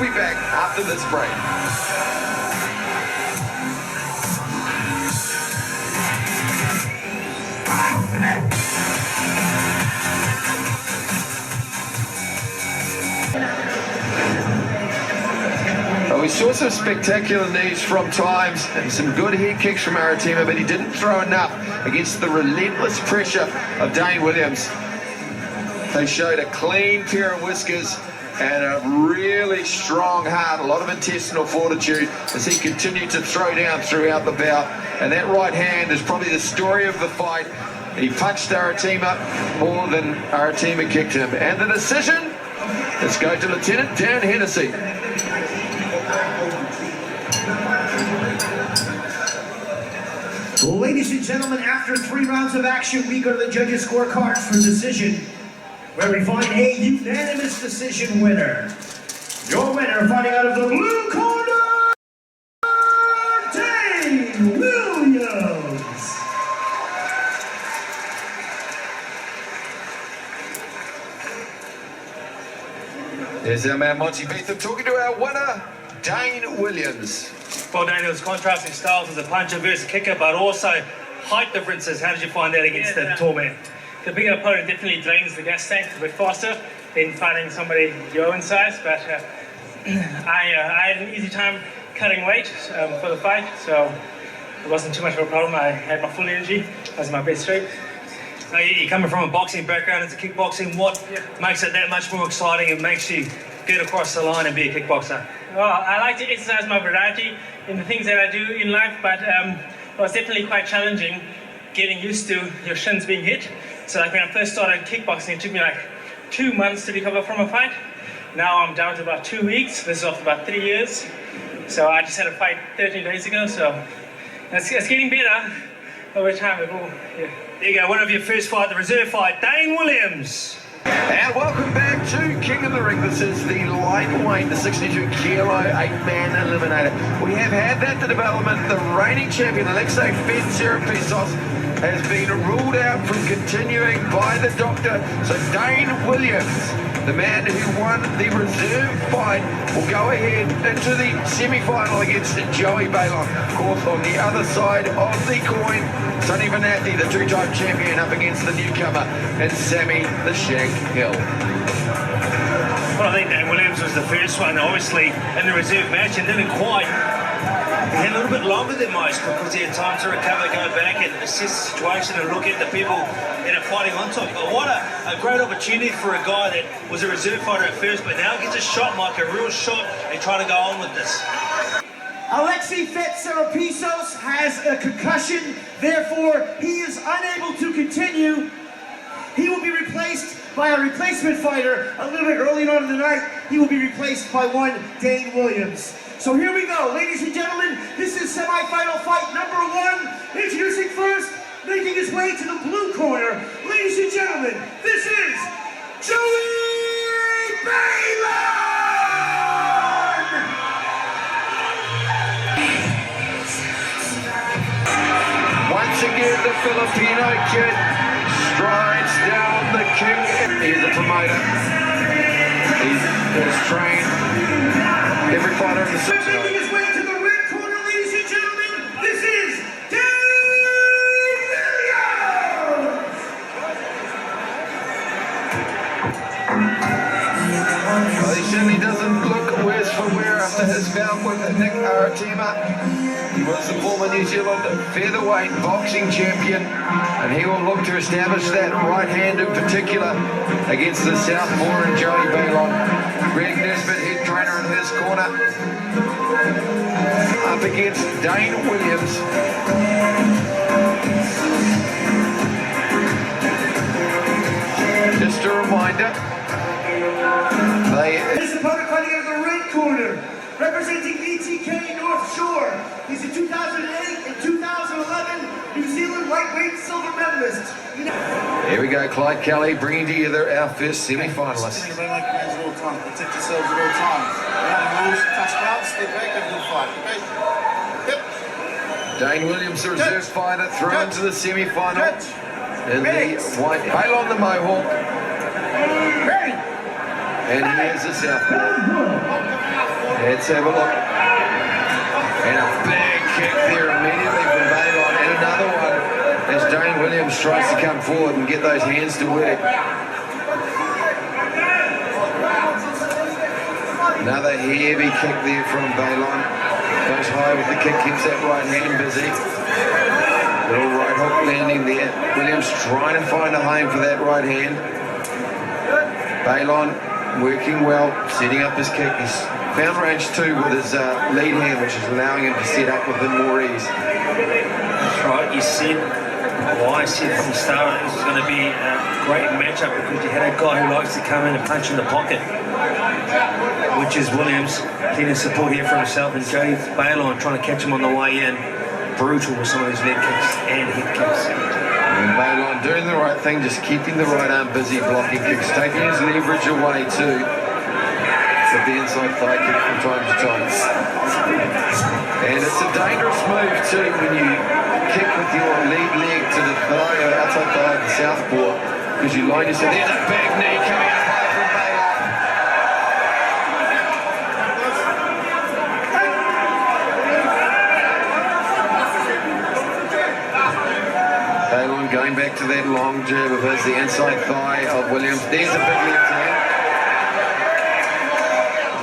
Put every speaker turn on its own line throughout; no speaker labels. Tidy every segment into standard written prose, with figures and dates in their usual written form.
We'll be back after this break. Well, we saw some spectacular knees from Times and some good head kicks from Aratima, but he didn't throw enough against the relentless pressure of Dane Williams. They showed a clean pair of whiskers and a really strong heart, a lot of intestinal fortitude as he continued to throw down throughout the bout. And that right hand is probably the story of the fight. He punched Aratima more than Aratima kicked him. And the decision, let's go to Lieutenant Dan Hennessy.
Ladies and gentlemen, after 3 rounds of action, we go to the judges' scorecards for decision, where we find a unanimous decision winner. Your winner, fighting out of the blue corner, Dane Williams.
There's our man Monty Beetham talking to our winner, Dane Williams.
Well, Daniel's contrasting styles as a puncher versus kicker, but also height differences. How did you find that against the tall man?
The bigger opponent definitely drains the gas tank a bit faster than finding somebody your own size, but I had an easy time cutting weight for the fight, so it wasn't too much of a problem. I had my full energy. I was in my best shape.
Now, you're coming from a boxing background into kickboxing. What makes it that much more exciting and makes you get across the line and be a kickboxer?
Well, I like to exercise my variety in the things that I do in life, but it was definitely quite challenging getting used to your shins being hit. So like when I first started kickboxing, it took me like 2 months to recover from a fight. Now I'm down to about 2 weeks. This is after about 3 years. So I just had a fight 13 days ago, so it's getting better over time.
There you go, one of your first fight, the reserve fight, Dane Williams.
And welcome back to King of the Ring. This is the lightweight, the 62 kilo 8-man eliminator. We have had that development. The reigning champion, Alexei Fencerapizos, has been ruled out from continuing by the doctor. So Dane Williams, the man who won the reserve fight, will go ahead into the semi-final against Joey Balon. Of course, on the other side of the coin, Sonny Vanathi, the two-time champion, up against the newcomer, and Sammy the Shank Hill.
Well, I think Dane Williams was the first one, obviously, in the reserve match, and didn't quite. He had a little bit longer than most because he had time to recover, go back and assess the situation and look at the people that are fighting on top. But what a great opportunity for a guy that was a reserve fighter at first, but now gets a shot, like a real shot, and trying to go on with this.
Alexei Fencerapizos has a concussion, therefore he is unable to continue. He will be replaced by a replacement fighter a little bit early on in the night. He will be replaced by one Dane Williams. So here we go, ladies and gentlemen. This is semi-final fight number 1. Introducing first, making his way to the blue corner, ladies and gentlemen, this is Joey Balon!
Once again, the Filipino kid strides down the king. He's a promoter. He has trained every fighter in the city.
Making his way to the red corner, ladies and gentlemen, this is Dane Williams!
Well, he certainly doesn't look worse for wear after his bout with Nick Aratima. He was the former New Zealand featherweight boxing champion, and he will look to establish that right hand in particular against the Southpaw and Joey Balon. Greg Nesbitt, head trainer in his corner, up against Dane Williams. Just a reminder,
His opponent fighting out of the red corner, representing ETK North Shore. He's a 2008 and 2011 New Zealand lightweight silver medalist.
Here we go, Clyde Kelly bringing together our first semi-finalists.
Think about like fans at all times. Protect yourselves at all times. You know the rules. Touch out, stay back, and we'll fight. Okay? Yep.
Dane Williams, the reserve fighter, thrown to the semi-final in the white. Balon the Mohawk.
Ready.
And here's the Southpaw. Let's have a look. And a big kick there immediately from Balon. And another one as Dane Williams tries to come forward and get those hands to work. Another heavy kick there from Balon. Goes high with the kick, keeps that right hand busy. Little right hook landing there. Williams trying to find a home for that right hand. Balon working well, setting up his kick. He's found range 2 with his lead hand, which is allowing him to set up with him more ease.
That's right, you said, well, I said from the start this was going to be a great matchup because you had a guy who likes to come in and punch in the pocket, which is Williams. Plenty of support here for himself, and Jody Balon trying to catch him on the way in. Brutal with some of his leg kicks and head kicks.
And Balon doing the right thing, just keeping the right arm busy, blocking kicks, taking his leverage away too. With the inside thigh kick from time to time. And it's a dangerous move too when you kick with your lead leg to the thigh or outside thigh of the southpaw, because you line yourself. There's a big knee coming up high from Balon. Balon going back to that long jab of his, the inside thigh of Williams. There's a big left hand.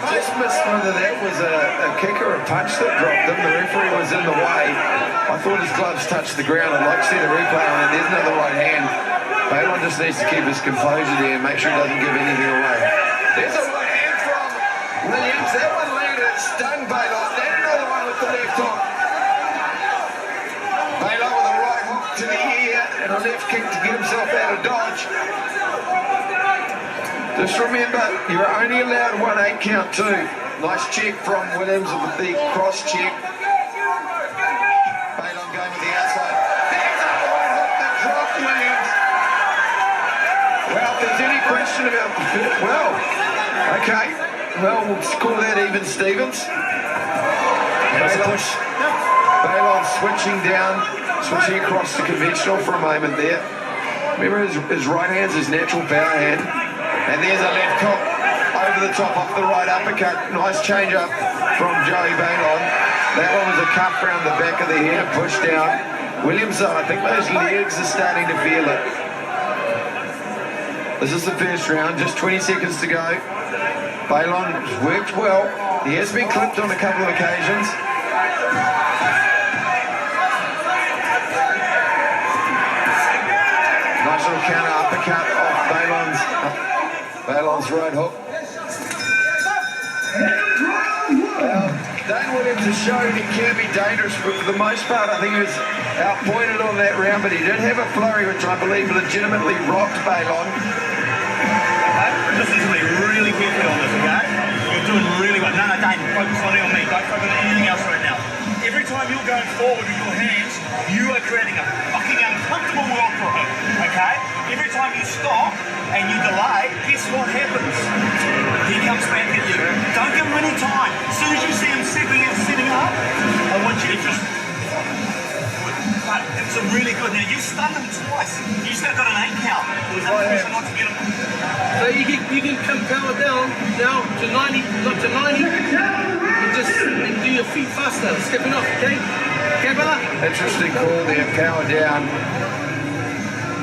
Just missed whether that was a kick or a punch that dropped him. The referee was in the way. I thought his gloves touched the ground. I'd like to see the replay on it. There's another right hand. Balon just needs to keep his composure there and make sure he doesn't give anything away. There's a right hand from Williams. That one landed. It stung Balon. Then another one with the left hook. Balon with a right hook to the ear and a left kick to get himself out of dodge. Just remember, you're only allowed 1 8 count too. Nice check from Williams with the cross check. Balon going with the outside. There's a right hook that dropped Williams. Well, if there's any question about the fit, well, okay. Well, we'll call that even Stevens. Balon switching down, switching across to conventional for a moment there. Remember his right hand's his natural power hand. And there's a left hook over the top off the right uppercut. Nice change up from Joey Balon. That one was a cuff around the back of the head, pushed down. Williams, I think those legs are starting to feel it. This is the first round, just 20 seconds to go. Balon has worked well. He has been clipped on a couple of occasions. Nice little counter uppercut off Balon's right hook. Well, Dane Williams has shown he can be dangerous, but for the most part I think he was outpointed on that round, but he did have a flurry which I believe legitimately rocked Balon.
Listen to me really carefully on this, okay? You're doing really well. No, Dane, focus on me. Don't focus on anything else right now. Every time you're going forward with your hands, you are creating a fucking uncomfortable world for him, okay? Every time you stop and you delay, guess what happens? He comes back at you. Don't give him any time. As soon as you see him setting up, I want you to just... It's a really good... Now, you stunned him twice. You still got an 8 count. It was unfortunate not to get him.
So you can come power down now to 90, not to 90, and just do your feet faster, stepping off, okay? Okay, brother?
Interesting call there, power down.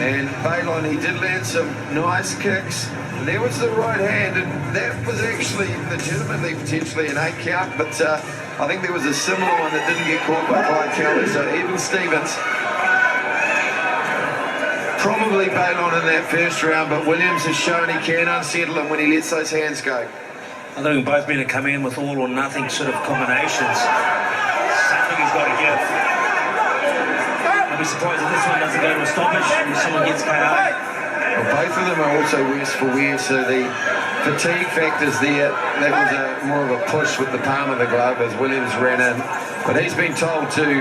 And Balon, he did land some nice kicks. There was the right hand, and that was actually legitimately potentially an 8 count, but I think there was a similar one that didn't get caught by Clyde Kelly, so even Stevens. Probably Balon in that first round, but Williams has shown he can unsettle him when he lets those hands go.
I think both men are coming in with all or nothing sort of combinations. Something he's got to give. I'd be surprised if this one doesn't go to a stoppage and someone gets KO.
Well, both of them are also worse for wear, so the fatigue factor's there. That was more of a push with the palm of the glove as Williams ran in. But he's been told to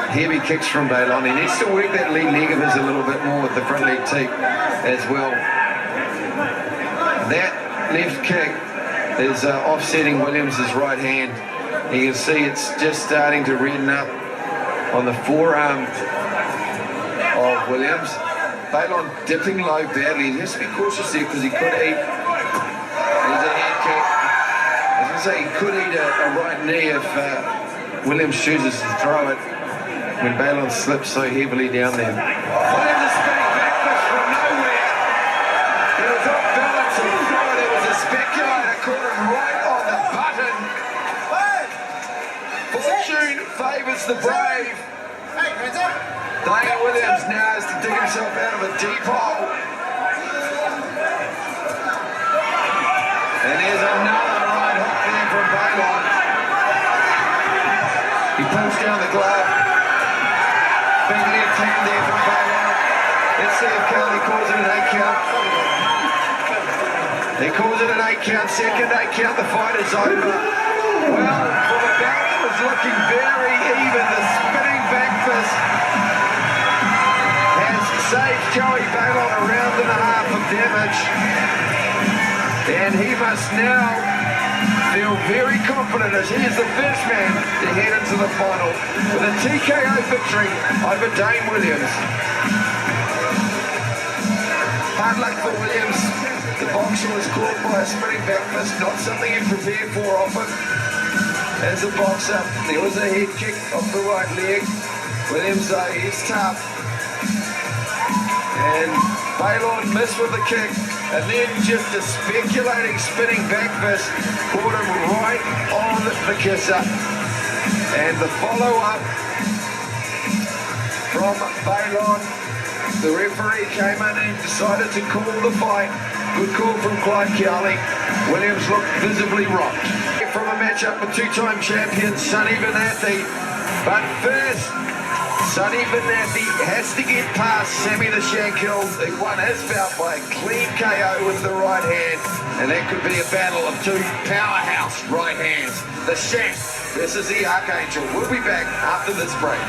heavy kicks from Balon. He needs to work that lead leg of his a little bit more with the front leg teep as well. That left kick is offsetting Williams' right hand. You can see it's just starting to redden up on the forearm of Williams. Balon dipping low badly. He has to be cautious there because he could eat. There's a head kick. As you say he could eat a right knee if Williams chooses to throw it when Balon slips so heavily down there. Williams is spinning backfish from nowhere. He was off balance and throw it. It was a speculator, caught him right on the button. Fortune favours the brave.
Hey, hands up.
Dane Williams now has to dig himself out of a deep hole. And here's another right hook there from Balon. He pulls down the glove. Big left hand there from Balon. Let's see if Carly calls it an 8 count. He calls it an 8 count, second 8 count, the fight is over. Well, for the bout that was looking very even, the spinning back fist has saved Joey Balon a round and a half of damage. And he must now feel very confident as he is the first man to head into the final with a TKO victory over Dane Williams. Hard luck for Williams. The boxer was caught by a spinning back fist, not something he prepared for often. As a boxer, there was a head kick off the right leg. Williams, though, he's tough. And Balon missed with the kick, and then just a speculating spinning back fist caught him right on the kisser. And the follow-up from Balon, the referee came in and decided to call the fight. Good call from Clyde Cowley. Williams looked visibly rocked. From a matchup with two-time champion Sonny Benathi. But first, Sonny Benathi has to get past Sammy the Shankill, who won his bout by a clean KO with the right hand. And that could be a battle of two powerhouse right hands. The Shank versus the Archangel. We'll be back after this break.